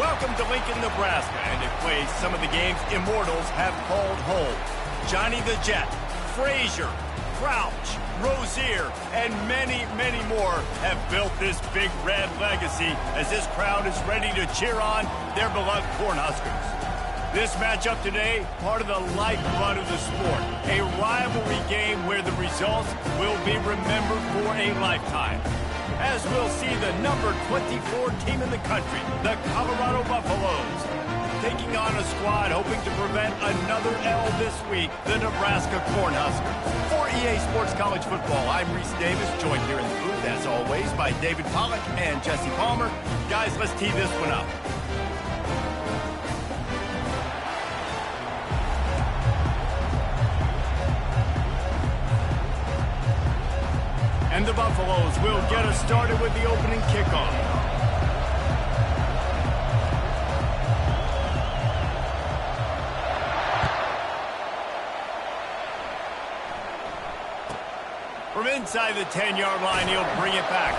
Welcome to Lincoln, Nebraska, and a place some of the game's immortals have called home. Johnny the Jet, Frazier, Crouch, Rozier, and many, many more have built this Big Red legacy as this crowd is ready to cheer on their beloved Cornhuskers. This matchup today, part of the lifeblood of the sport, a rivalry game where the results will be remembered for a lifetime. As we'll see the number 24 team in the country, the Colorado Buffaloes, taking on a squad hoping to prevent another L this week, the Nebraska Cornhuskers. For EA Sports College Football, I'm Reese Davis, joined here in the booth, as always, by David Pollack and Jesse Palmer. Guys, let's tee this one up. And the Buffaloes will get us started with the opening kickoff. From inside the 10-yard line, he'll bring it back.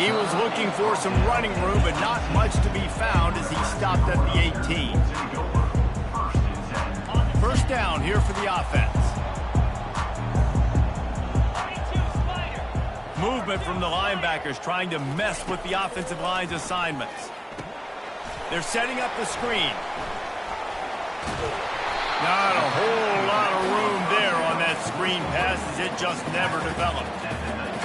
He was looking for some running room, but not much to be found as he stopped at the 18. First down here for the offense. Movement from the linebackers trying to mess with the offensive line's assignments. They're setting up the screen. Not a whole lot of room there on that screen pass as it just never developed.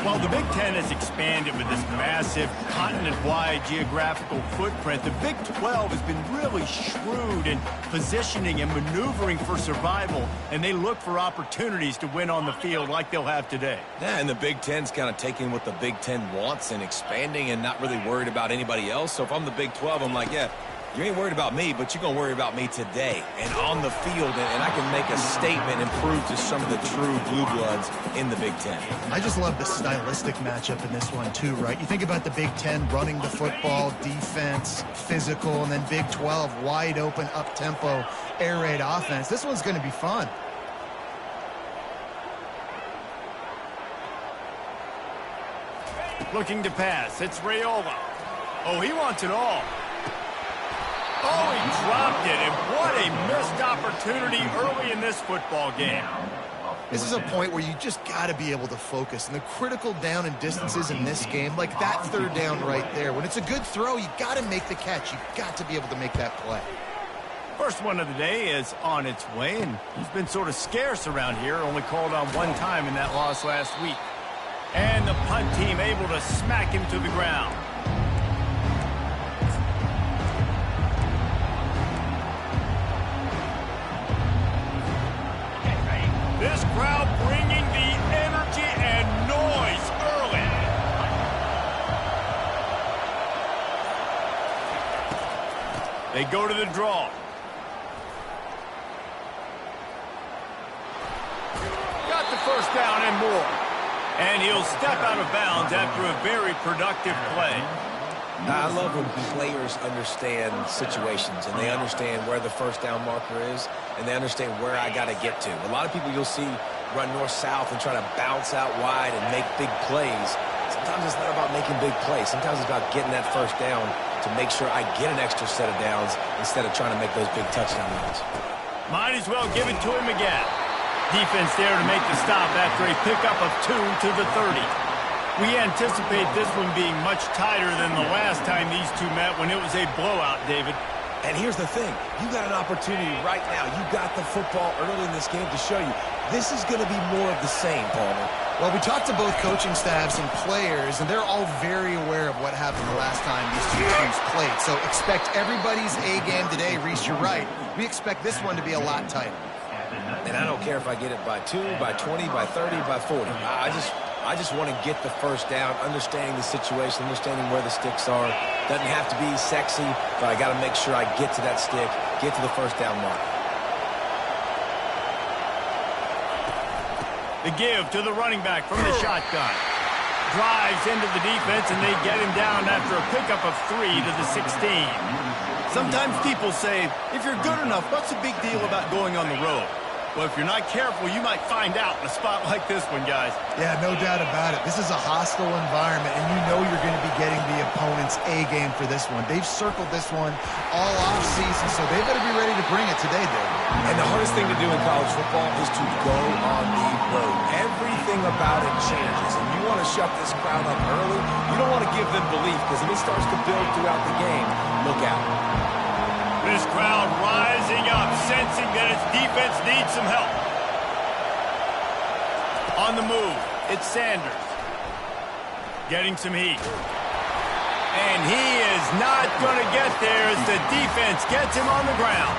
While the Big Ten has expanded with this massive continent-wide geographical footprint, the Big 12 has been really shrewd in positioning and maneuvering for survival, and they look for opportunities to win on the field like they'll have today. Yeah, and the Big Ten's kind of taking what the Big Ten wants and expanding and not really worried about anybody else. So if I'm the Big 12, I'm like, yeah, you ain't worried about me, but you're going to worry about me today and on the field, and I can make a statement and prove to some of the true blue bloods in the Big Ten. I just love the stylistic matchup in this one too, right? You think about the Big Ten running the football, defense, physical, and then Big 12 wide open, up-tempo, air raid offense. This one's going to be fun. Looking to pass. It's Raiola. Oh, he wants it all. Oh, he dropped it, and what a missed opportunity early in this football game. This is a point where you just got to be able to focus. And the critical down and distances in this game, like that third down right there, when it's a good throw, you got to make the catch. You got to be able to make that play. First one of the day is on its way, and he's been sort of scarce around here, only called on one time in that loss last week. And the punt team able to smack him to the ground. This crowd bringing the energy and noise early. They go to the draw. Got the first down and more. And he'll step out of bounds after a very productive play. I love when players understand situations and they understand where the first down marker is and they understand where I got to get to. A lot of people you'll see run north-south and try to bounce out wide and make big plays. Sometimes it's not about making big plays. Sometimes it's about getting that first down to make sure I get an extra set of downs instead of trying to make those big touchdown runs. Might as well give it to him again. Defense there to make the stop after a pickup of 2 to the 30. We anticipate this one being much tighter than the last time these two met when it was a blowout, David. And here's the thing. You got an opportunity right now. You got the football early in this game to show you. This is going to be more of the same, Palmer. Well, we talked to both coaching staffs and players, and they're all very aware of what happened the last time these two teams played. So expect everybody's A game today. Reese, you're right. We expect this one to be a lot tighter. And I don't care if I get it by 2, by 20, by 30, by 40. I just want to get the first down, understanding the situation, understanding where the sticks are. Doesn't have to be sexy, but I got to make sure I get to that stick, get to the first down mark. The give to the running back from the shotgun. Drives into the defense, and they get him down after a pickup of 3 to the 16. Sometimes people say, if you're good enough, what's the big deal about going on the road? Well, if you're not careful, you might find out in a spot like this one, guys. Yeah, no doubt about it. This is a hostile environment, and you know you're going to be getting the opponent's A game for this one. They've circled this one all off-season, so they better be ready to bring it today, Dave. And the hardest thing to do in college football is to go on the road. Everything about it changes, and you want to shut this crowd up early. You don't want to give them belief, because if it starts to build throughout the game, look out. This crowd rising up, sensing that its defense needs some help. On the move, it's Sanders. Getting some heat. And he is not going to get there as the defense gets him on the ground.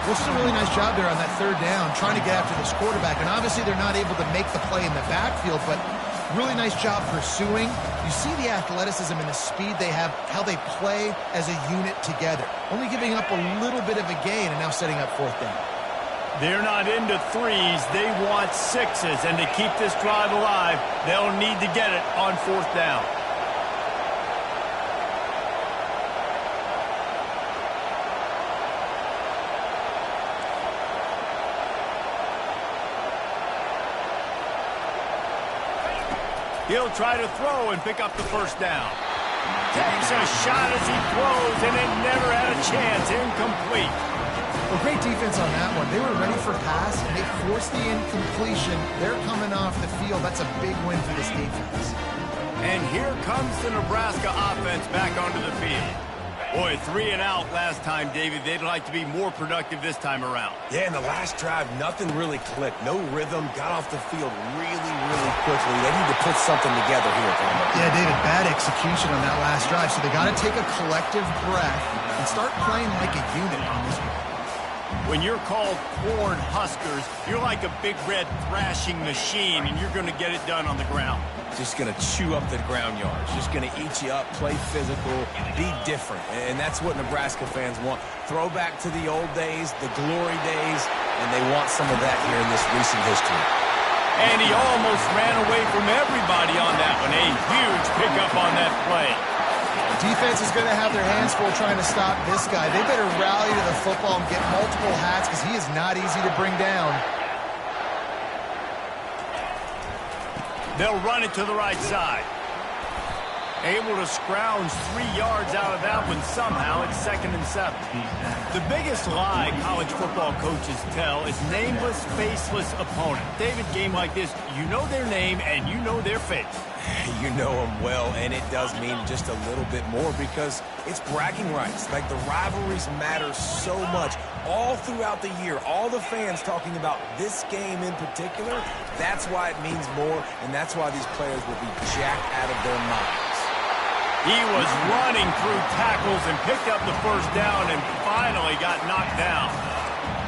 Which is a really nice job there on that third down, trying to get after this quarterback. And obviously they're not able to make the play in the backfield, but really nice job pursuing. You see the athleticism and the speed they have, how they play as a unit together. Only giving up a little bit of a gain and now setting up fourth down. They're not into threes. They want sixes. And to keep this drive alive, they'll need to get it on fourth down. He'll try to throw and pick up the first down. Takes a shot as he throws, and it never had a chance. Incomplete. Well, great defense on that one. They were ready for pass, and they forced the incompletion. They're coming off the field. That's a big win for this defense. And here comes the Nebraska offense back onto the field. Boy, 3 and out last time, David. They'd like to be more productive this time around. Yeah, in the last drive, nothing really clicked. No rhythm. Got off the field really, really quickly. They need to put something together here, Tom. Yeah, David, bad execution on that last drive. So they got to take a collective breath and start playing like a unit on this one. When you're called Corn Huskers, you're like a big red thrashing machine, and you're going to get it done on the ground. Just going to chew up the ground yards. Just going to eat you up, play physical, be different. And that's what Nebraska fans want. Throw back to the old days, the glory days, and they want some of that here in this recent history. And he almost ran away from everybody on that one. A huge pickup on that play. Defense is going to have their hands full trying to stop this guy. They better rally to the football and get multiple hats because he is not easy to bring down. They'll run it to the right side. Able to scrounge 3 yards out of that one somehow. It's 2nd and 7. The biggest lie college football coaches tell is nameless, faceless opponent. David, game like this, you know their name and you know their face. You know them well, and it does mean just a little bit more because it's bragging rights. Like, the rivalries matter so much all throughout the year. All the fans talking about this game in particular, that's why it means more, and that's why these players will be jacked out of their minds. He was running through tackles and picked up the first down and finally got knocked down.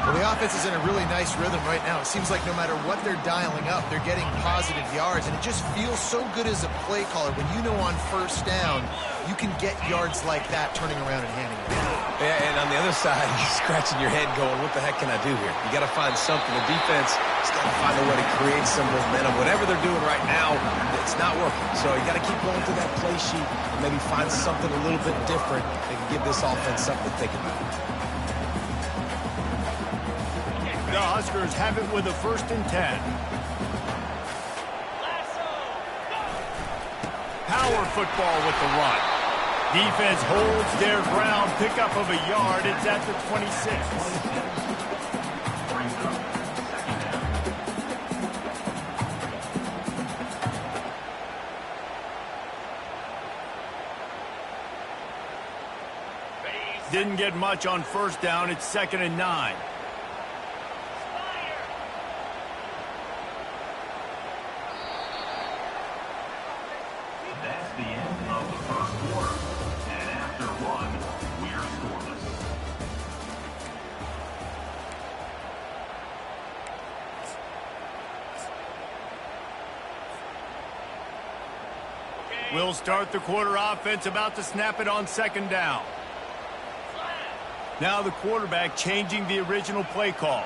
Well, the offense is in a really nice rhythm right now. It seems like no matter what they're dialing up, they're getting positive yards, and it just feels so good as a play caller when you know on first down you can get yards like that turning around and handing it off. Yeah, and on the other side, you're scratching your head going, what the heck can I do here? You got to find something. The defense has got to find a way to create some momentum. Whatever they're doing right now, it's not working. So you got to keep going through that play sheet and maybe find something a little bit different that can give this offense something to think about. The Huskers have it with a 1st and 10. Power football with the run. Defense holds their ground. Pickup of a yard. It's at the 26. Didn't get much on first down. It's 2nd and 9. That's the end of the first quarter. And after one, we're scoreless. We'll start the quarter offense, about to snap it on 2nd down. Now the quarterback changing the original play call.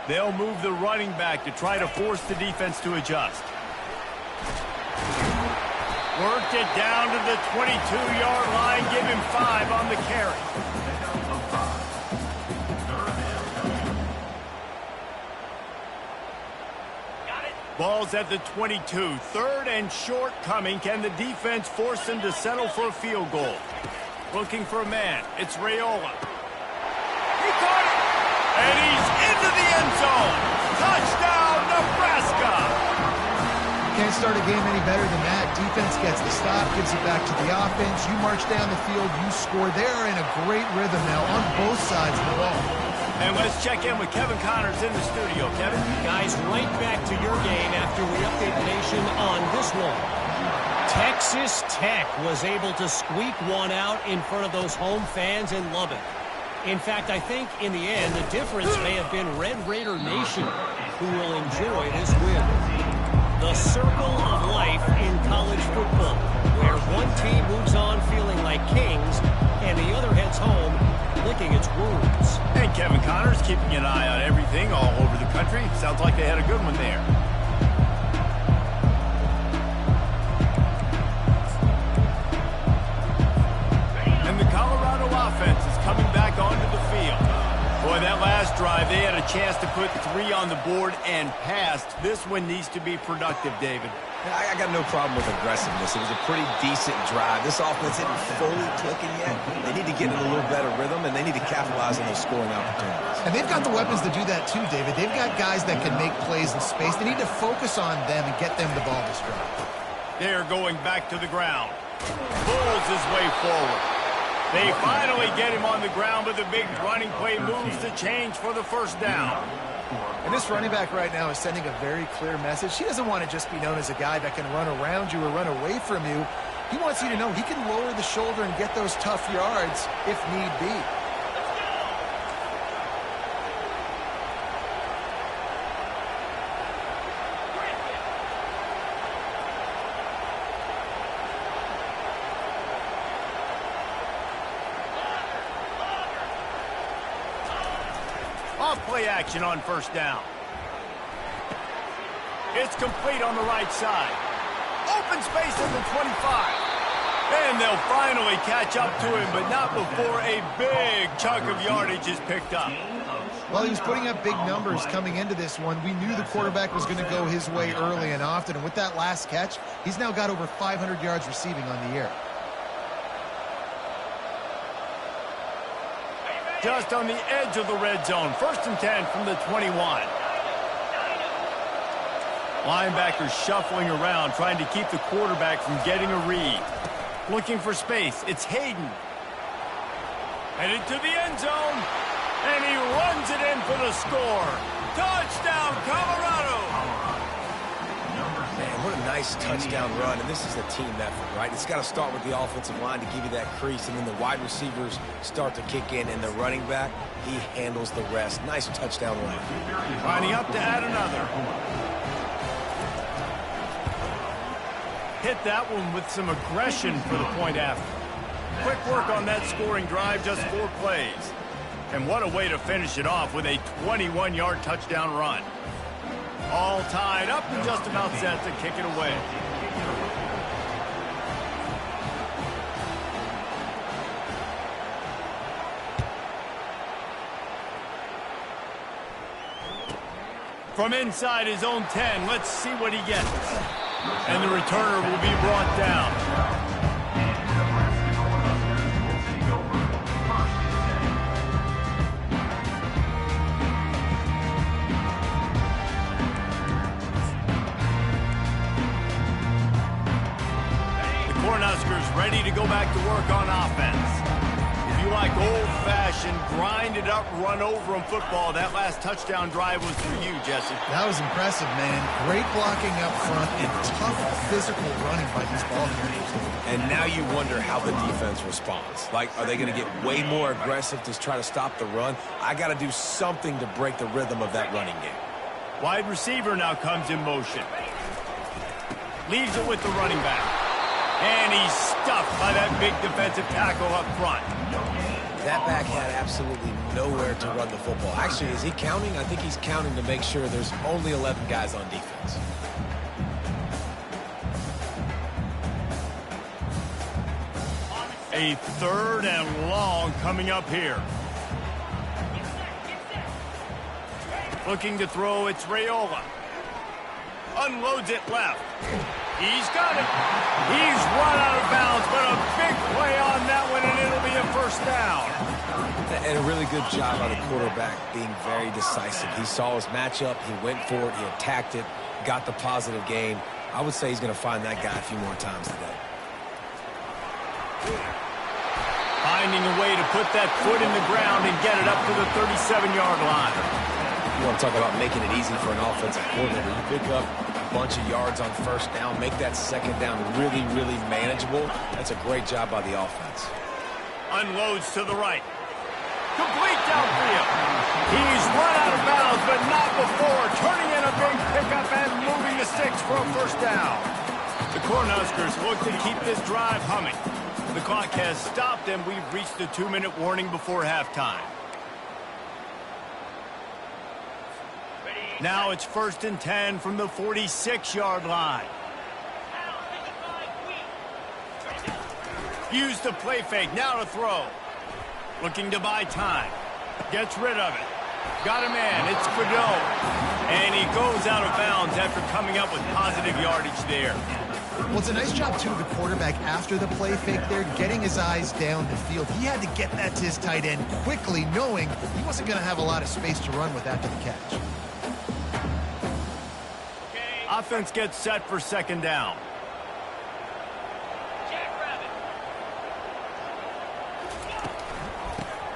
They'll move the running back to try to force the defense to adjust. Worked it down to the 22-yard line. Give him 5 on the carry. Ball's at the 22. Third and short coming. Can the defense force him to settle for a field goal? Looking for a man. It's Raiola. He caught it! And he's into the end zone. Touchdown, Nebraska! Can't start a game any better than that. Defense gets the stop, gives it back to the offense. You march down the field, you score. They're in a great rhythm now on both sides of the ball. And let's check in with Kevin Connors in the studio. Kevin? Guys, right back to your game after we update the nation on this one. Texas Tech was able to squeak one out in front of those home fans in Lubbock. In fact, I think in the end, the difference may have been Red Raider Nation who will enjoy this win. The circle of life in college football, where one team moves on feeling like kings and the other heads home licking its wounds. And Kevin Connors keeping an eye on everything all over the country. Sounds like they had a good one there. And the Colorado offense is coming back onto the field. Boy, that last drive, they had a chance to put 3 on the board and passed. This one needs to be productive, David. I got no problem with aggressiveness. It was a pretty decent drive. This offense isn't fully clicking yet. They need to get in a little better rhythm, and they need to capitalize on those scoring opportunities. And they've got the weapons to do that too, David. They've got guys that can make plays in space. They need to focus on them and get them the ball this drive. They're going back to the ground. Pulls his way forward. They finally get him on the ground, but the big running play moves the change for the first down. And this running back right now is sending a very clear message. He doesn't want to just be known as a guy that can run around you or run away from you. He wants you to know he can lower the shoulder and get those tough yards if need be. Off-play action on first down. It's complete on the right side. Open space in the 25. And they'll finally catch up to him, but not before a big chunk of yardage is picked up. Well, he was putting up big numbers coming into this one. We knew the quarterback was going to go his way early and often. And with that last catch, he's now got over 500 yards receiving on the year. Just on the edge of the red zone. 1st and 10 from the 21. Linebackers shuffling around, trying to keep the quarterback from getting a read. Looking for space. It's Hayden. Headed to the end zone. And he runs it in for the score. Touchdown, Colorado! Man, what a nice touchdown run, and this is a team effort, right? It's got to start with the offensive line to give you that crease, and then the wide receivers start to kick in, and the running back, he handles the rest. Nice touchdown run. Lining up to add another. Hit that one with some aggression for the point after. Quick work on that scoring drive, just 4 plays. And what a way to finish it off with a 21-yard touchdown run. All tied up and just about set to kick it away. From inside his own 10, let's see what he gets. And the returner will be brought down. Cornhuskers ready to go back to work on offense. If you like old-fashioned, grind-it-up, run-over-'em football, that last touchdown drive was for you, Jesse. That was impressive, man. Great blocking up front and tough physical running by these ball carriers. And now you wonder how the defense responds. Like, are they going to get way more aggressive to try to stop the run? I got to do something to break the rhythm of that running game. Wide receiver now comes in motion. Leaves it with the running back. And he's stuffed by that big defensive tackle up front. That back had absolutely nowhere to run the football. Actually, is he counting? I think he's counting to make sure there's only 11 guys on defense. A 3rd and long coming up here. Looking to throw, it's Raiola. Unloads it left. He's got it. He's run out of bounds, but a big play on that one, and it'll be a first down. And a really good job by the quarterback being very decisive. He saw his matchup. He went for it. He attacked it, got the positive gain. I would say he's going to find that guy a few more times today. Finding a way to put that foot in the ground and get it up to the 37-yard line. You want to talk about making it easy for an offensive coordinator. You pick up a bunch of yards on first down, make that second down really, really manageable. That's a great job by the offense. Unloads to the right. Complete downfield. He's run out of bounds, but not before. Turning in a big pickup and moving the sticks for a first down. The Cornhuskers look to keep this drive humming. The clock has stopped, and we've reached the 2-minute warning before halftime. Now it's 1st and 10 from the 46-yard line. Use the play fake. Now to throw. Looking to buy time. Gets rid of it. Got a man. It's Cadeau. And he goes out of bounds after coming up with positive yardage there. Well, it's a nice job, too, of the quarterback after the play fake there, getting his eyes down the field. He had to get that to his tight end quickly, knowing he wasn't going to have a lot of space to run with after the catch. Offense gets set for second down.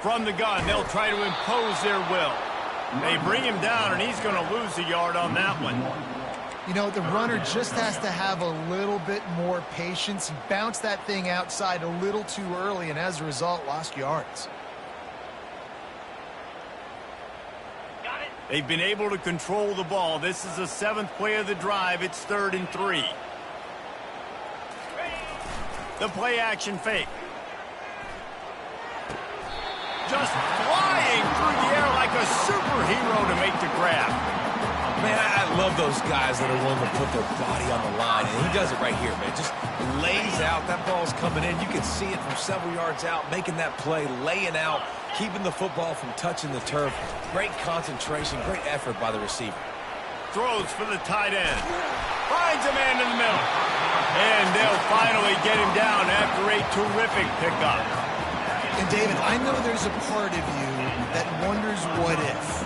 From the gun, they'll try to impose their will. They bring him down, and he's going to lose a yard on that one. You know, the runner just has to have a little bit more patience. He bounced that thing outside a little too early, and as a result, lost yards. They've been able to control the ball. This is the 7th play of the drive. It's 3rd and 3. The play action fake. Just flying through the air like a superhero to make the grab. Man, I love those guys that are willing to put their body on the line, and he does it right here, man. Just lays out. That ball's coming in. You can see it from several yards out, making that play, laying out, keeping the football from touching the turf. Great concentration, great effort by the receiver. Throws for the tight end. Finds a man in the middle. And they'll finally get him down after a terrific pickup. And, David, I know there's a part of you that wonders what if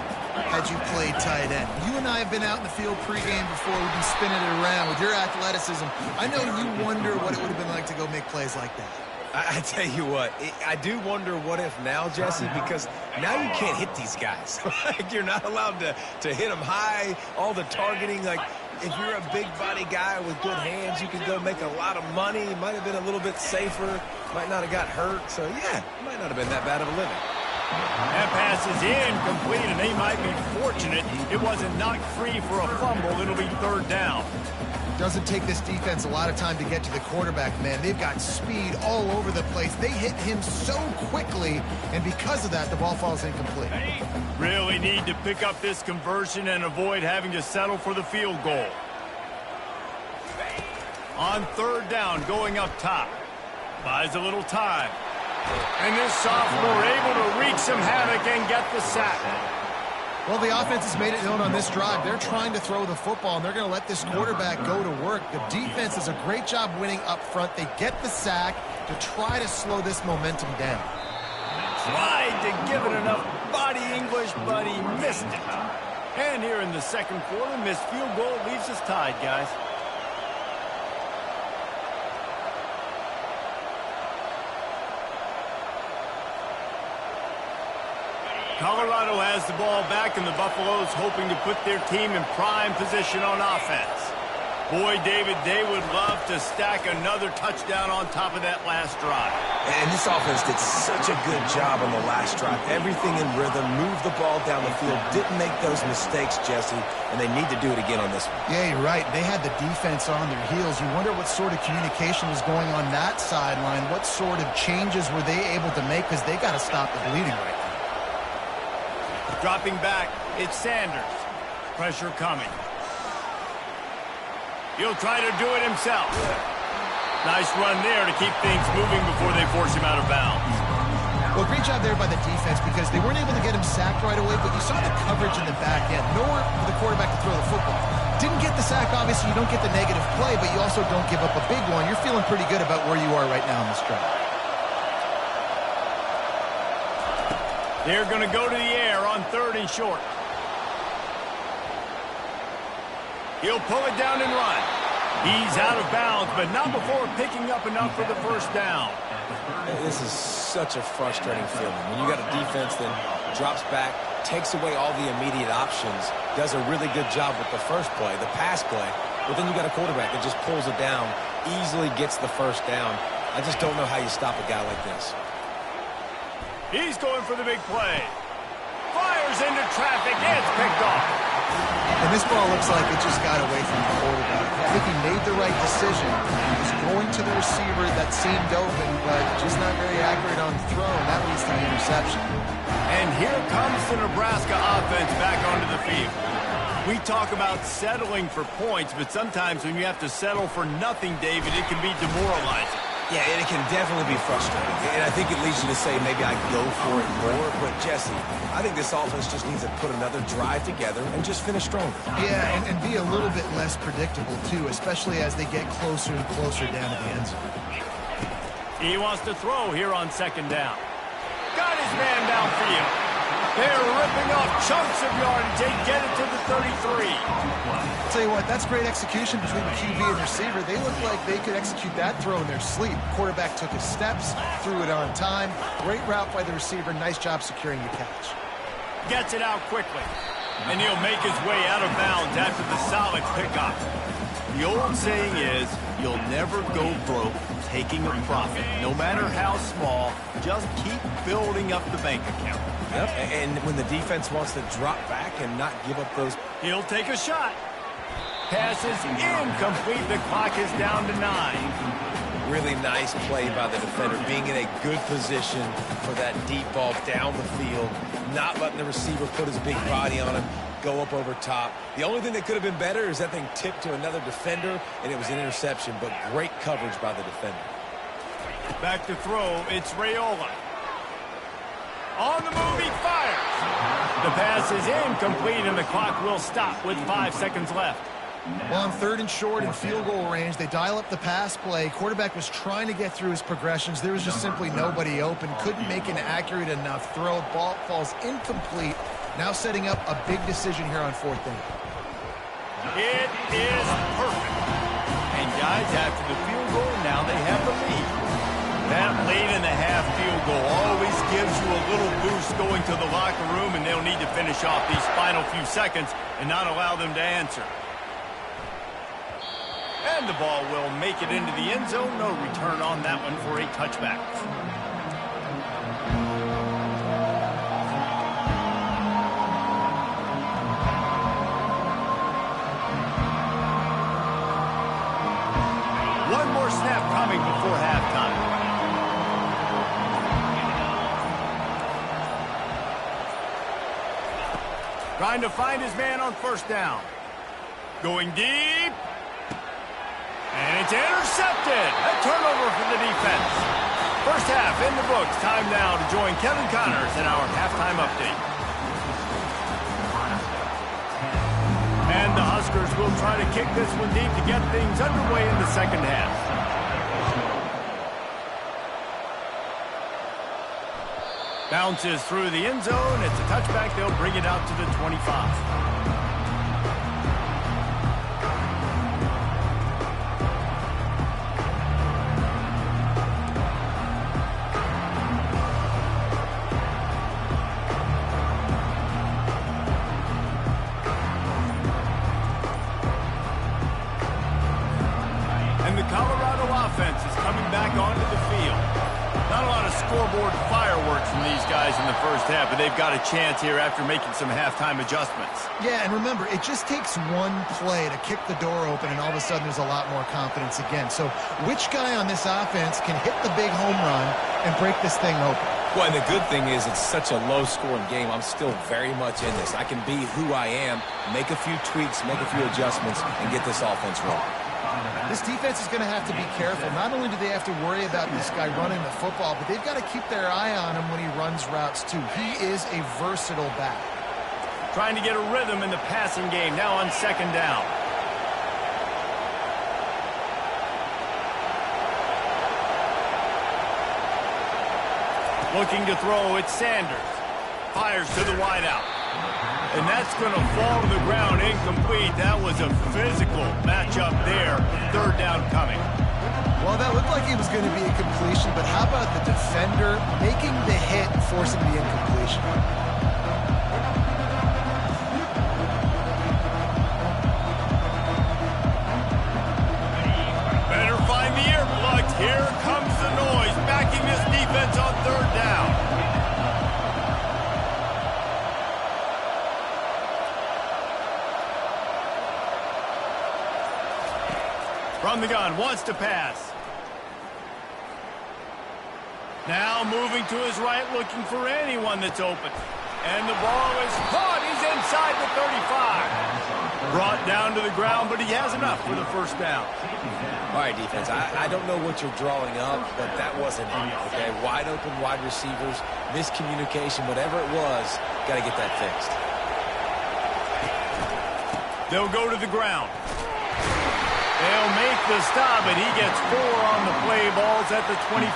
had you played tight end. You and I have been out in the field pregame before. We've been spinning it around with your athleticism. I know you wonder what it would have been like to go make plays like that. I tell you what, I do wonder what if now, Jesse, because now you can't hit these guys. Like, you're not allowed to hit them high, all the targeting. Like, if you're a big body guy with good hands, you can go make a lot of money. It might have been a little bit safer, might not have got hurt. So, yeah, it might not have been that bad of a living. That pass is incomplete, and they might be fortunate it wasn't knocked free for a fumble. It'll be 3rd down. Doesn't take this defense a lot of time to get to the quarterback, man. They've got speed all over the place. They hit him so quickly, and because of that, the ball falls incomplete. Really need to pick up this conversion and avoid having to settle for the field goal. On 3rd down, going up top. Buys a little time. And this sophomore able to wreak some havoc and get the sack. Well, the offense has made it known on this drive. They're trying to throw the football, and they're going to let this quarterback go to work. The defense does a great job winning up front. They get the sack to try to slow this momentum down. Tried to give it enough body English, but he missed it. And here in the second quarter, missed field goal leaves us tied, guys. Colorado has the ball back, and the Buffaloes hoping to put their team in prime position on offense. Boy, David, they would love to stack another touchdown on top of that last drive. And this offense did such a good job on the last drive. Everything in rhythm, moved the ball down the field, didn't make those mistakes, Jesse, and they need to do it again on this one. Yeah, you're right. They had the defense on their heels. You wonder what sort of communication was going on that sideline. What sort of changes were they able to make, because they got to stop the bleeding right now. Dropping back, it's Sanders. Pressure coming. He'll try to do it himself. Nice run there to keep things moving before they force him out of bounds. Well, great job there by the defense because they weren't able to get him sacked right away, but you saw the coverage in the back end. Nowhere for the quarterback to throw the football. Didn't get the sack, obviously. You don't get the negative play, but you also don't give up a big one. You're feeling pretty good about where you are right now in this drive. They're going to go to the air on 3rd and short. He'll pull it down and run. He's out of bounds, but not before picking up enough for the first down. This is such a frustrating feeling. When you got a defense that drops back, takes away all the immediate options, does a really good job with the first play, the pass play, but then you got a quarterback that just pulls it down, easily gets the first down. I just don't know how you stop a guy like this. He's going for the big play. Fires into traffic. It's picked off. And this ball looks like it just got away from the quarterback. I think he made the right decision. He was going to the receiver that seemed open, but just not very accurate on the throw, and that leads to the interception. And here comes the Nebraska offense back onto the field. We talk about settling for points, but sometimes when you have to settle for nothing, David, it can be demoralizing. Yeah, and it can definitely be frustrating. And I think it leads you to say maybe I go for it more. But, Jesse, I think this offense just needs to put another drive together and just finish stronger. Yeah, and be a little bit less predictable, too, especially as they get closer and closer down to the end zone. He wants to throw here on 2nd down. Got his man downfield. They're ripping off chunks of yardage. They get it to the 33. I'll tell you what, that's great execution between the QB and receiver. They look like they could execute that throw in their sleep. Quarterback took his steps, threw it on time. Great route by the receiver. Nice job securing the catch. Gets it out quickly. And he'll make his way out of bounds after the solid pickup. The old saying is, you'll never go broke taking a profit. No matter how small, just keep building up the bank account. Yep, and when the defense wants to drop back and not give up those... He'll take a shot. Pass is incomplete. The clock is down to 9. Really nice play by the defender, being in a good position for that deep ball down the field, not letting the receiver put his big body on him, go up over top. The only thing that could have been better is that thing tipped to another defender, and it was an interception, but great coverage by the defender. Back to throw, it's Raiola. On the move, he fires. The pass is incomplete, and the clock will stop with 5 seconds left. Well, on 3rd and short in field goal range, they dial up the pass play. Quarterback was trying to get through his progressions. There was just simply nobody open. Couldn't make an accurate enough throw. Ball falls incomplete. Now setting up a big decision here on 4th down. It is perfect. And guys, after the field goal, now they have the lead. That late in the half field goal always gives you a little boost going to the locker room, and they'll need to finish off these final few seconds and not allow them to answer. And the ball will make it into the end zone. No return on that one for a touchback. One more snap coming before halftime. Trying to find his man on 1st down. Going deep. And it's intercepted. A turnover for the defense. First half in the books. Time now to join Kevin Connors in our halftime update. And the Huskers will try to kick this one deep to get things underway in the 2nd half. Bounces through the end zone. It's a touchback. They'll bring it out to the 25. And the Colorado offense is coming back onto the field. Not a lot of scoreboard fireworks from these guys in the first half, but they've got a chance here after making some halftime adjustments. Yeah, and remember, it just takes one play to kick the door open, and all of a sudden there's a lot more confidence again. So which guy on this offense can hit the big home run and break this thing open? Well, and the good thing is it's such a low-scoring game. I'm still very much in this. I can be who I am, make a few tweaks, make a few adjustments, and get this offense rolling. This defense is going to have to be careful. Not only do they have to worry about this guy running the football, but they've got to keep their eye on him when he runs routes too. He is a versatile back. Trying to get a rhythm in the passing game now on second down. Looking to throw, it's Sanders. Fires to the wideout. And that's going to fall to the ground incomplete. That was a physical matchup there. Third down coming. Well, that looked like it was going to be a completion, but how about the defender making the hit and forcing the incompletion? Better find the earplugs. Here comes the noise, backing this defense on third down. From the gun, wants to pass. Now moving to his right, looking for anyone that's open. And the ball is caught. He's inside the 35. Brought down to the ground, but he has enough for the first down. All right, defense, I don't know what you're drawing up, but that wasn't it, okay? Wide open wide receivers, miscommunication, whatever it was, got to get that fixed. They'll go to the ground. They'll make the stop, and he gets 4 on the play. Ball's at the 25.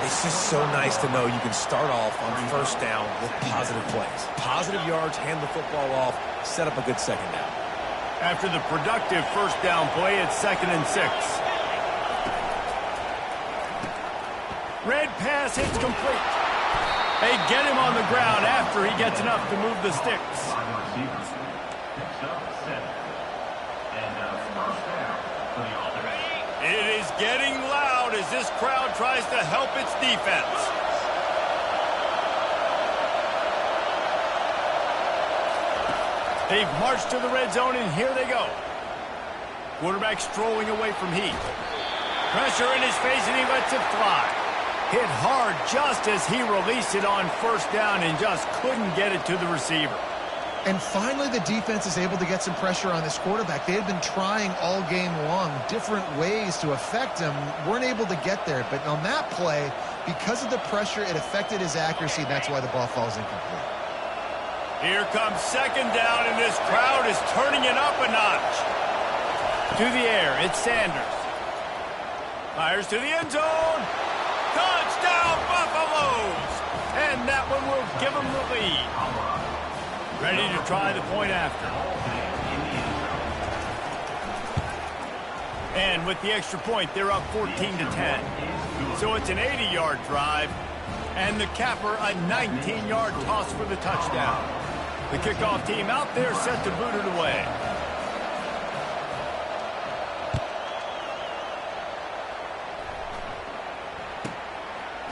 It's just so nice to know you can start off on first down with positive plays. Positive yards, hand the football off, set up a good second down. After the productive first down play, it's 2nd and 6. Red pass hits complete. They get him on the ground after he gets enough to move the sticks. It is getting loud as this crowd tries to help its defense. They've marched to the red zone, and here they go. Quarterback strolling away from heat. Pressure in his face, and he lets it fly. Hit hard just as he released it on first down and just couldn't get it to the receiver. And finally, the defense is able to get some pressure on this quarterback. They had been trying all game long different ways to affect him, weren't able to get there. But on that play, because of the pressure, it affected his accuracy, and that's why the ball falls incomplete. Here comes second down, and this crowd is turning it up a notch. To the air, it's Sanders. Fires to the end zone. Touchdown, Buffaloes! And that one will give them the lead. Ready to try the point after. And with the extra point, they're up 14-10. So it's an 80-yard drive, and the capper a 19-yard toss for the touchdown. The kickoff team out there set to boot it away.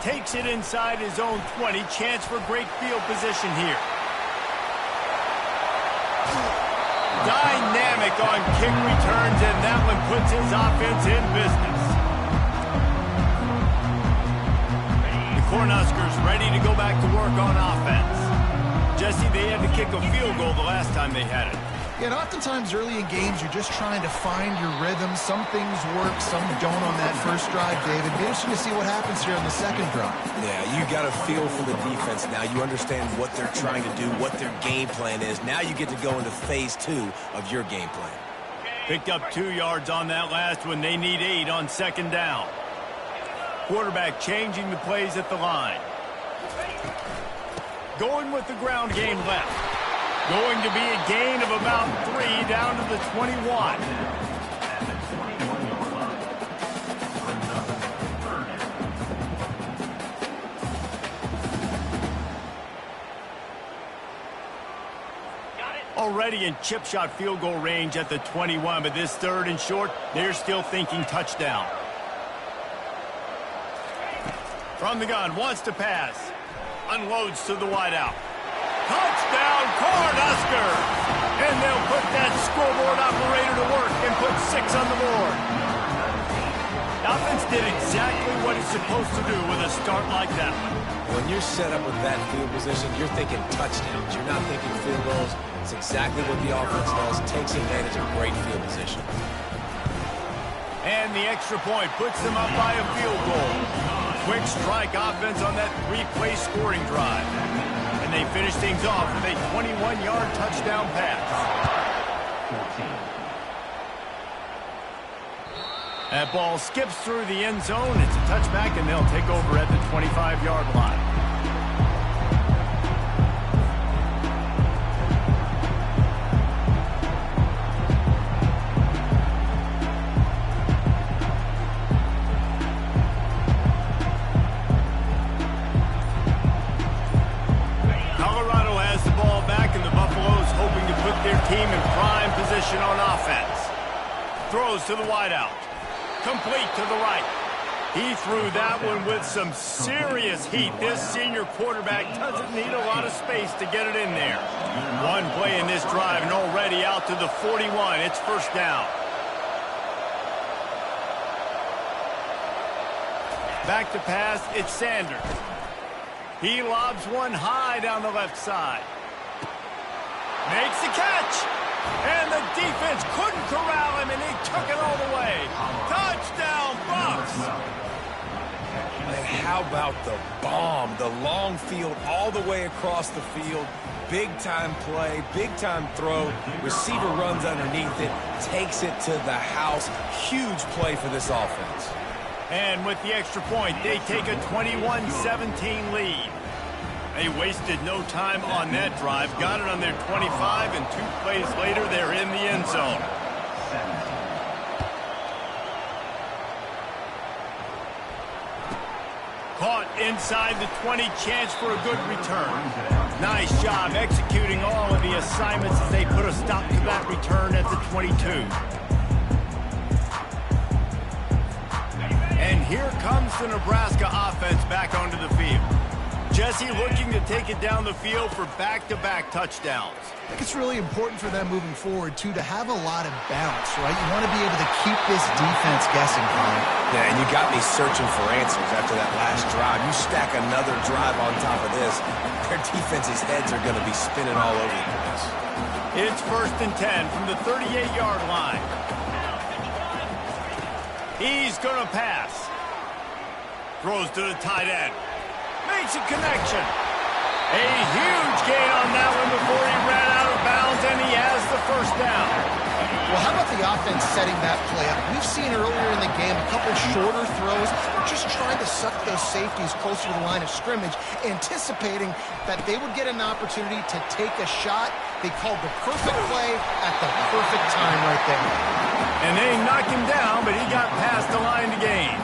Takes it inside his own 20. Chance for great field position here. Dynamic on kick returns, and that one puts his offense in business. The Cornhuskers ready to go back to work on offense. Jesse, they had to kick a field goal the last time they had it. Yeah, and oftentimes early in games, you're just trying to find your rhythm. Some things work, some don't on that first drive, David. Be interesting to see what happens here on the second drive. Yeah, you got a feel for the defense now. You understand what they're trying to do, what their game plan is. Now you get to go into phase 2 of your game plan. Picked up 2 yards on that last one. They need 8 on second down. Quarterback changing the plays at the line. Going with the ground game left. Going to be a gain of about 3 down to the 21. Already in chip shot field goal range at the 21, but this 3rd and short, they're still thinking touchdown. From the gun, wants to pass. Unloads to the wideout. Touchdown, Cornhuskers! And they'll put that scoreboard operator to work and put 6 on the board. The offense did exactly what it's supposed to do with a start like that one. When you're set up with that field position, you're thinking touchdowns. You're not thinking field goals. It's exactly what the offense does. Takes advantage of great field position. And the extra point puts them up by a field goal. Quick strike offense on that three-play scoring drive. And they finish things off with a 21-yard touchdown pass. That ball skips through the end zone. It's a touchback, and they'll take over at the 25-yard line. Colorado has the ball back, and the Buffaloes hoping to put their team in prime position on offense. Throws to the wideout. Complete to the right. He threw that one with some serious heat. This senior quarterback doesn't need a lot of space to get it in there. One play in this drive and already out to the 41. It's first down. Back to pass, it's Sanders. He lobs one high down the left side. Makes the catch. And the defense couldn't corral him, and he took it all the way. Touchdown, Bucs! And how about the bomb? The long field all the way across the field. Big-time play, big-time throw. Receiver runs underneath it, takes it to the house. Huge play for this offense. And with the extra point, they take a 21-17 lead. They wasted no time on that drive. Got it on their 25, and 2 plays later, they're in the end zone. Caught inside the 20, chance for a good return. Nice job executing all of the assignments as they put a stop to that return at the 22. And here comes the Nebraska offense back onto the field. Jesse looking to take it down the field for back-to-back touchdowns. I think it's really important for them moving forward, too, to have a lot of bounce, right? You want to be able to keep this defense guessing, Colin. Yeah, and you got me searching for answers after that last drive. You stack another drive on top of this, their defense's heads are going to be spinning all over the place. It's 1st and 10 from the 38-yard line. He's going to pass. Throws to the tight end. Makes a connection. A huge gain on that one before he ran out of bounds, and he has the first down. Well, how about the offense setting that play up? We've seen earlier in the game a couple shorter throws, just trying to suck those safeties closer to the line of scrimmage, anticipating that they would get an opportunity to take a shot. They called the perfect play at the perfect time right there. And they knocked him down, but he got past the line to gain.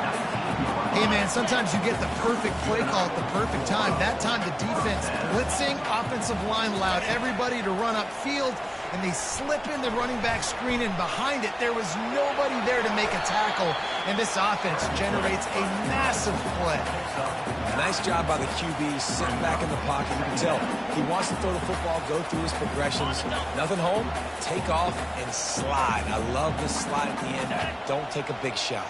Hey, man, sometimes you get the perfect play call at the perfect time. That time the defense blitzing, offensive line allowed everybody to run upfield, and they slip in the running back screen, and behind it there was nobody there to make a tackle, and this offense generates a massive play. Nice job by the QB, sitting back in the pocket. You can tell he wants to throw the football, go through his progressions. Nothing home, take off, and slide. I love this slide at the end. Don't take a big shot.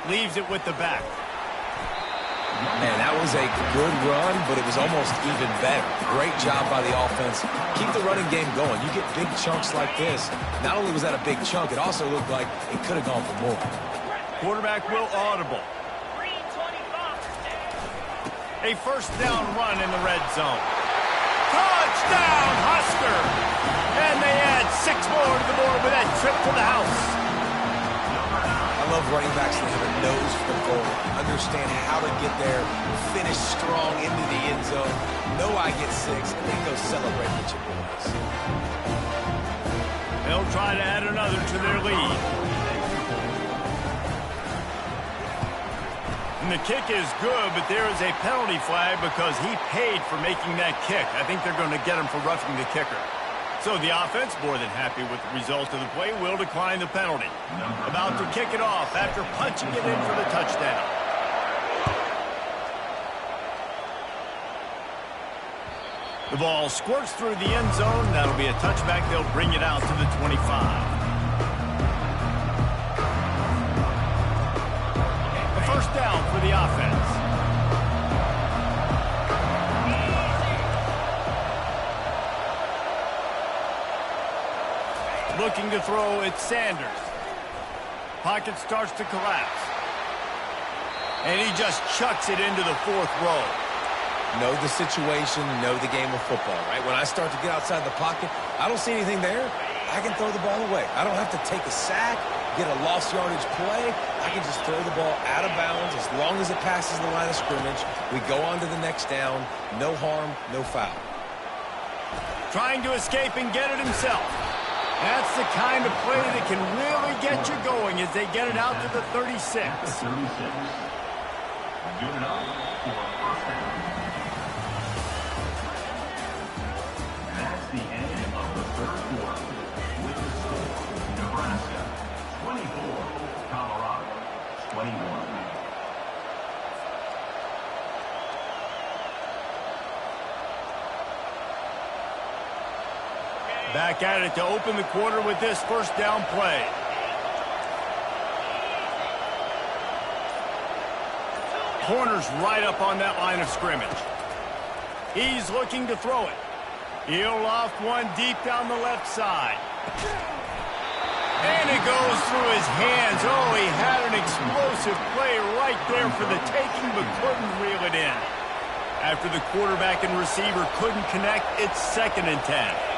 Leaves it with the back. Man, that was a good run, but it was almost even better. Great job by the offense. Keep the running game going. You get big chunks like this. Not only was that a big chunk, it also looked like it could have gone for more. Quarterback will audible. A first down run in the red zone. Touchdown, Husker! And they add 6 more to the board with that trip to the house. I love running backs that have a nose for the goal, understand how to get there, finish strong into the end zone, know I get 6, and then go celebrate with your boys. They'll try to add another to their lead. And the kick is good, but there is a penalty flag because he paid for making that kick. I think they're going to get him for roughing the kicker. So the offense, more than happy with the result of the play, will decline the penalty. About to kick it off after punching it in for the touchdown. The ball squirts through the end zone. That'll be a touchback. They'll bring it out to the 25. A first down for the offense. looking to throw. It's Sanders. Pocket starts to collapse. And he just chucks it into the fourth row. Know the situation, know the game of football, right? When I start to get outside the pocket, I don't see anything there. I can throw the ball away. I don't have to take a sack, get a lost yardage play. I can just throw the ball out of bounds as long as it passes the line of scrimmage. We go on to the next down. No harm, no foul. Trying to escape and get it himself. That's the kind of play that can really get you going as they get it out to the 36. 36. Good enough for a first down. That's the end of the third quarter. With the score, Nebraska 24, Colorado 21. Back at it to open the quarter with this first down play. Corner's right up on that line of scrimmage. He's looking to throw it. He'll loft one deep down the left side. And it goes through his hands. Oh, he had an explosive play right there for the taking, but couldn't reel it in. After the quarterback and receiver couldn't connect, it's 2nd and 10.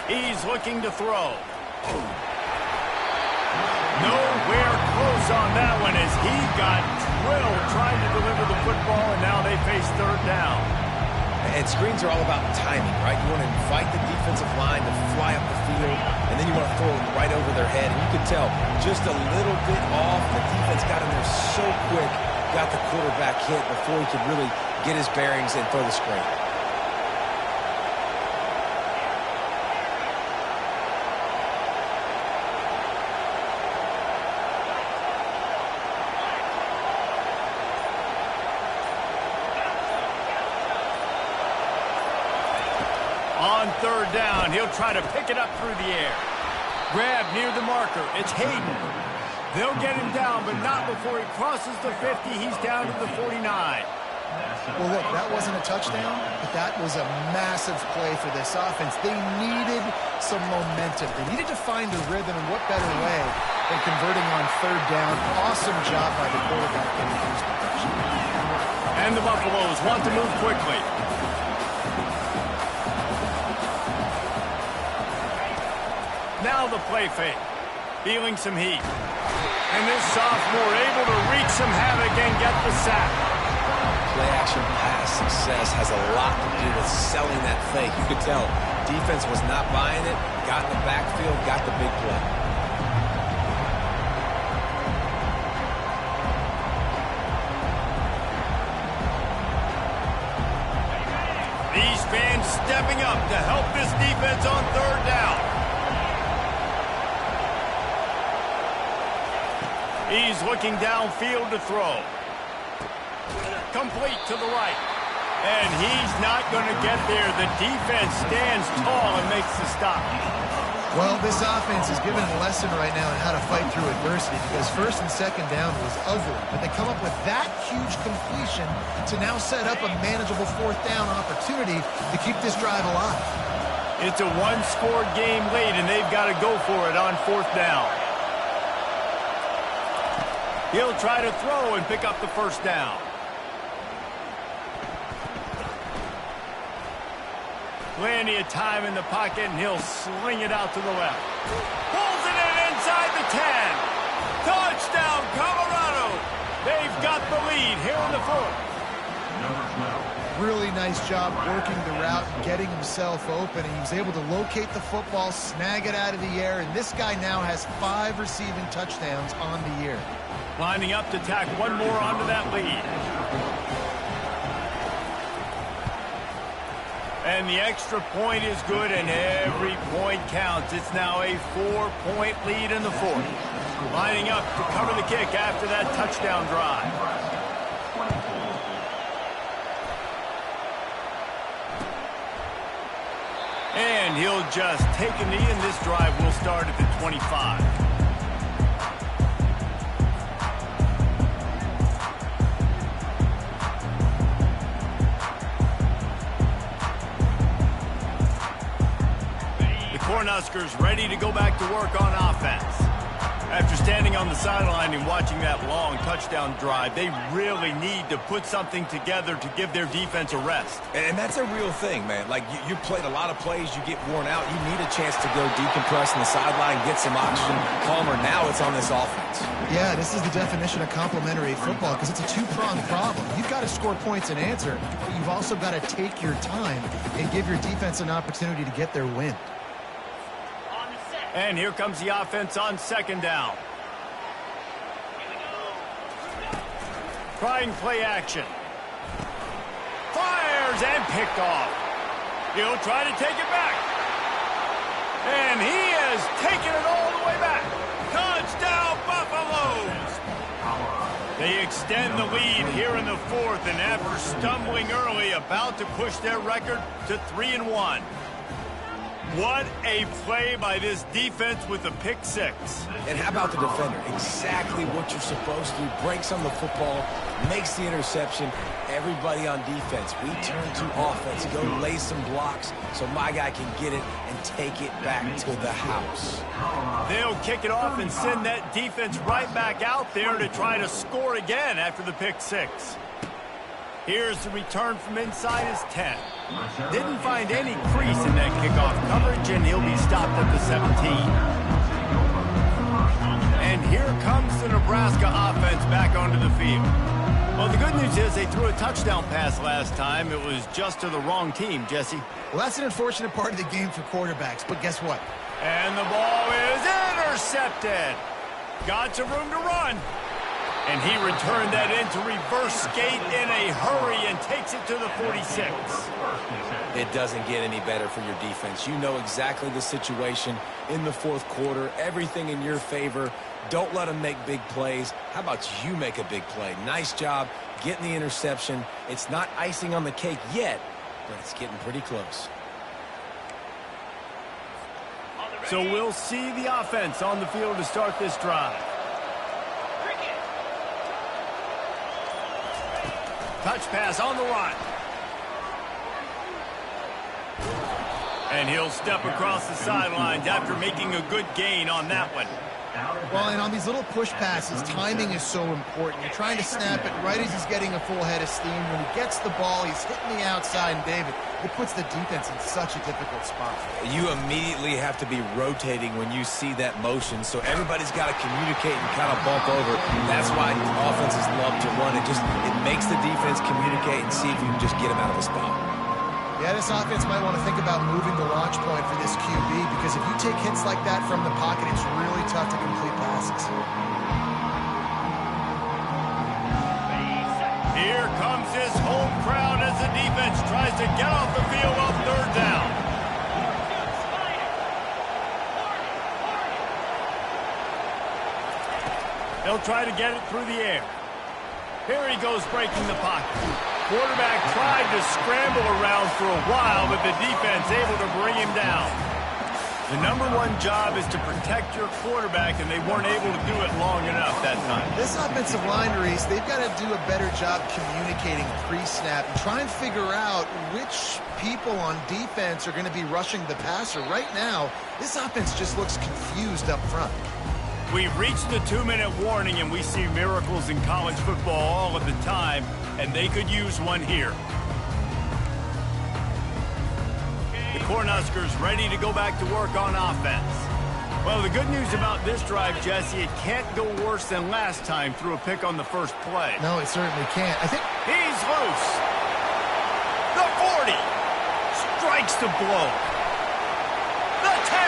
He's looking to throw. Nowhere close on that one as he got drilled trying to deliver the football, and now they face 3rd down. And screens are all about timing, right? You want to invite the defensive line to fly up the field, and then you want to throw them right over their head. And you can tell just a little bit off. The defense got in there so quick, got the quarterback hit before he could really get his bearings and throw the screen. On 3rd down, he'll try to pick it up through the air. Grab near the marker. It's Hayden. They'll get him down, but not before he crosses the 50. He's down to the 49. Well, look, that wasn't a touchdown, but that was a massive play for this offense. They needed some momentum. They needed to find a rhythm, and what better way than converting on 3rd down. Awesome job by the quarterback getting first protection. And the Buffaloes want to move quickly. Now the play fake. Feeling some heat. And this sophomore able to wreak some havoc and get the sack. Play-action pass success has a lot to do with selling that fake. You could tell defense was not buying it, got in the backfield, got the big play. These fans stepping up to help this defense on 3rd down. He's looking downfield to throw. Complete to the right. And he's not going to get there. The defense stands tall and makes the stop. Well, this offense is given a lesson right now on how to fight through adversity because 1st and 2nd down was ugly. But they come up with that huge completion to now set up a manageable 4th down opportunity to keep this drive alive. It's a one-score game late, and they've got to go for it on 4th down. He'll try to throw and pick up the 1st down. Plenty of time in the pocket, and he'll sling it out to the left. Pulls it in inside the 10. Touchdown, Colorado. They've got the lead here in the 4th. Really nice job working the route and getting himself open. He was able to locate the football, snag it out of the air, and this guy now has 5 receiving touchdowns on the year. Lining up to tack one more onto that lead. And the extra point is good, and every point counts. It's now a 4-point lead in the 4th. Lining up to cover the kick after that touchdown drive. And he'll just take a knee, and this drive will start at the 25. Cornhuskers ready to go back to work on offense. After standing on the sideline and watching that long touchdown drive, they really need to put something together to give their defense a rest. And that's a real thing, man. Like, you played a lot of plays, you get worn out. You need a chance to go decompress on the sideline, get some oxygen, calmer. Now it's on this offense. Yeah, this is the definition of complementary football because it's a two-pronged problem. You've got to score points and answer, but you've also got to take your time and give your defense an opportunity to get their win. And here comes the offense on second down. Trying play action. Fires and picked off. He'll try to take it back. And he has taken it all the way back. Touchdown, Buffaloes! They extend the lead here in the fourth, and after stumbling early, about to push their record to 3-1. What a play by this defense with a pick six. And how about the defender? Exactly what you're supposed to do. Breaks on the football, makes the interception. Everybody on defense, we turn to offense. Go lay some blocks so my guy can get it and take it back to the house. They'll kick it off and send that defense right back out there to try to score again after the pick six. Here's the return from inside his 10. Didn't find any crease in that kickoff coverage, and he'll be stopped at the 17. And here comes the Nebraska offense back onto the field. Well, the good news is they threw a touchdown pass last time. It was just to the wrong team, Jesse. Well, that's an unfortunate part of the game for quarterbacks, but guess what? And the ball is intercepted. Got some room to run. And he returned that into reverse skate in a hurry and takes it to the 46. It doesn't get any better for your defense. You know exactly the situation in the fourth quarter. Everything in your favor. Don't let them make big plays. How about you make a big play? Nice job getting the interception. It's not icing on the cake yet, but it's getting pretty close. So we'll see the offense on the field to start this drive. Touch pass on the run. And he'll step across the sidelines after making a good gain on that one. Well, and on these little push passes, timing is so important. You're trying to snap it right as he's getting a full head of steam. When he gets the ball, he's hitting the outside, and David, it puts the defense in such a difficult spot. You immediately have to be rotating when you see that motion, so everybody's got to communicate and kind of bump over. That's why offenses love to run. It makes the defense communicate and see if you can just get him out of a spot. Yeah, this offense might want to think about moving the launch point for this QB, because if you take hits like that from the pocket, it's really tough to complete passes. Here comes his home crowd as the defense tries to get off the field on third down. They'll try to get it through the air. Here he goes breaking the pocket. Quarterback tried to scramble around for a while, but the defense able to bring him down. The number one job is to protect your quarterback, and they weren't able to do it long enough that time. This offensive line, Reese, they've got to do a better job communicating pre-snap and try and figure out which people on defense are going to be rushing the passer. Right now, this offense just looks confused up front. We've reached the 2-minute warning, and we see miracles in college football all of the time, and they could use one here. The Cornhuskers ready to go back to work on offense. Well, the good news about this drive, Jesse, it can't go worse than last time through a pick on the first play. No, it certainly can't. I think he's loose. The 40 strikes the blow. The 10.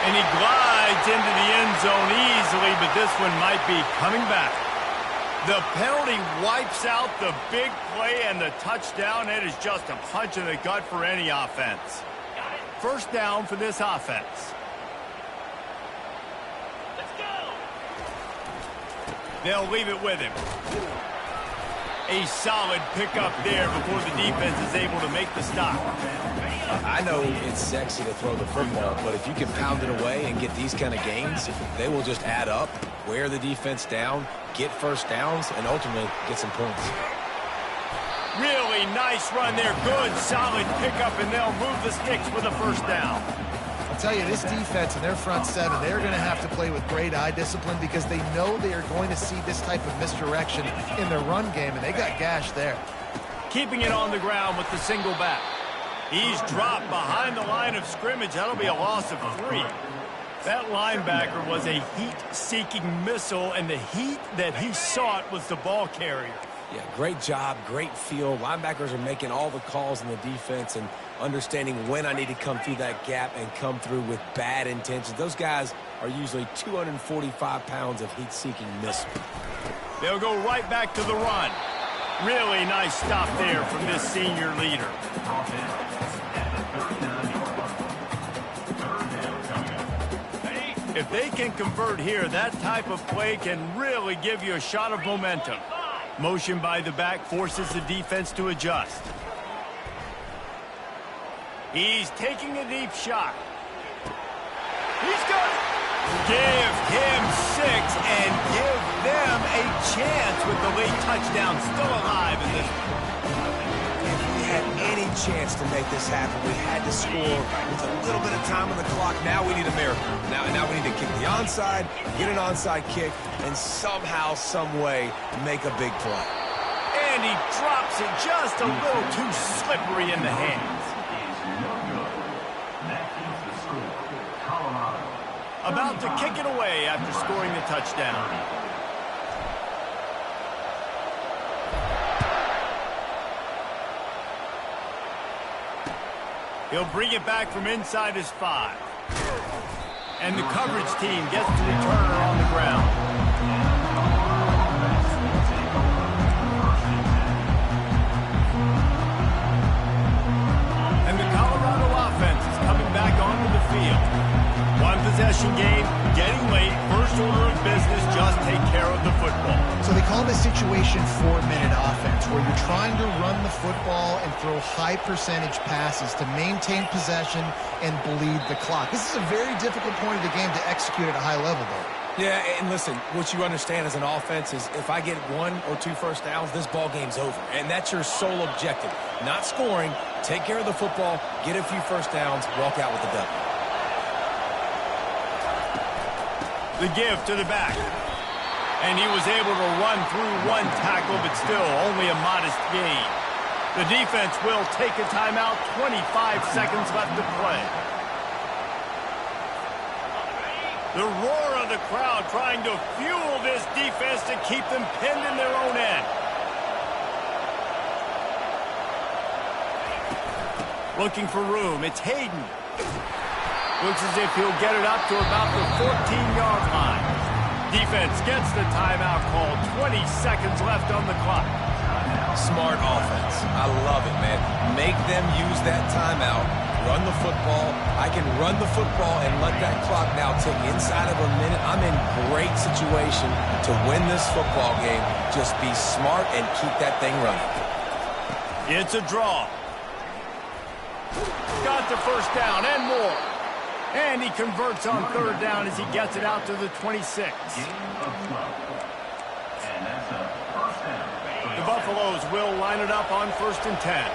And he glides into the end zone easily, but this one might be coming back. The penalty wipes out the big play and the touchdown. It is just a punch in the gut for any offense. First down for this offense. Let's go. They'll leave it with him. A solid pickup there before the defense is able to make the stop. I know it's sexy to throw the football, but if you can pound it away and get these kind of gains, they will just add up, wear the defense down, get first downs, and ultimately get some points. Really nice run there. Good, solid pickup, and they'll move the sticks for the first down. I'll tell you, this defense and their front seven, they're going to have to play with great eye discipline because they know they are going to see this type of misdirection in their run game, and they got gashed there. Keeping it on the ground with the single back. He's dropped behind the line of scrimmage. That'll be a loss of 3. That linebacker was a heat-seeking missile, and the heat that he sought was the ball carrier. Yeah, great job, great feel. Linebackers are making all the calls in the defense and understanding when I need to come through that gap and come through with bad intentions. Those guys are usually 245 pounds of heat-seeking missile. They'll go right back to the run. Really nice stop there from this senior leader. If they can convert here, that type of play can really give you a shot of momentum. Motion by the back forces the defense to adjust. He's taking a deep shot. He's got it. Give him 6 and give them a chance with the late touchdown still alive in this one. If we had any chance to make this happen, we had to score with a little bit of time on the clock. Now we need a miracle. Now we need to kick the onside, get an onside kick, and somehow, some way, make a big play. And he drops it just a little too slippery in the hands. About to kick it away after scoring the touchdown. He'll bring it back from inside his 5. And the coverage team gets the returner on the ground. And the Colorado offense is coming back onto the field. One possession game, getting late, first order of business, just take care of the football. So they call this situation 4-minute offense, where you're trying to run the football and throw high percentage passes to maintain possession and bleed the clock. This is a very difficult point of the game to execute at a high level, though. Yeah, and listen, what you understand as an offense is if I get 1 or 2 first downs, this ball game's over. And that's your sole objective. Not scoring, take care of the football, get a few first downs, walk out with the W. The give to the back. And he was able to run through 1 tackle, but still only a modest gain. The defense will take a timeout, 25 seconds left to play. The roar of the crowd trying to fuel this defense to keep them pinned in their own end. Looking for room, it's Hayden. Looks as if he'll get it up to about the 14-yard line. Defense gets the timeout call. 20 seconds left on the clock. Smart offense. I love it, man. Make them use that timeout. Run the football. I can run the football and let that clock now tick inside of a minute. I'm in great situation to win this football game. Just be smart and keep that thing running. It's a draw. Got the first down and more. And he converts on 3rd down as he gets it out to the 26. The Buffaloes will line it up on 1st and 10.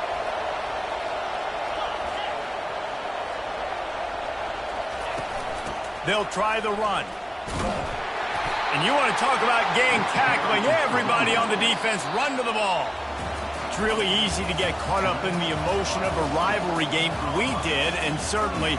They'll try the run. And you want to talk about gang tackling. Everybody on the defense run to the ball. It's really easy to get caught up in the emotion of a rivalry game. We did, and certainly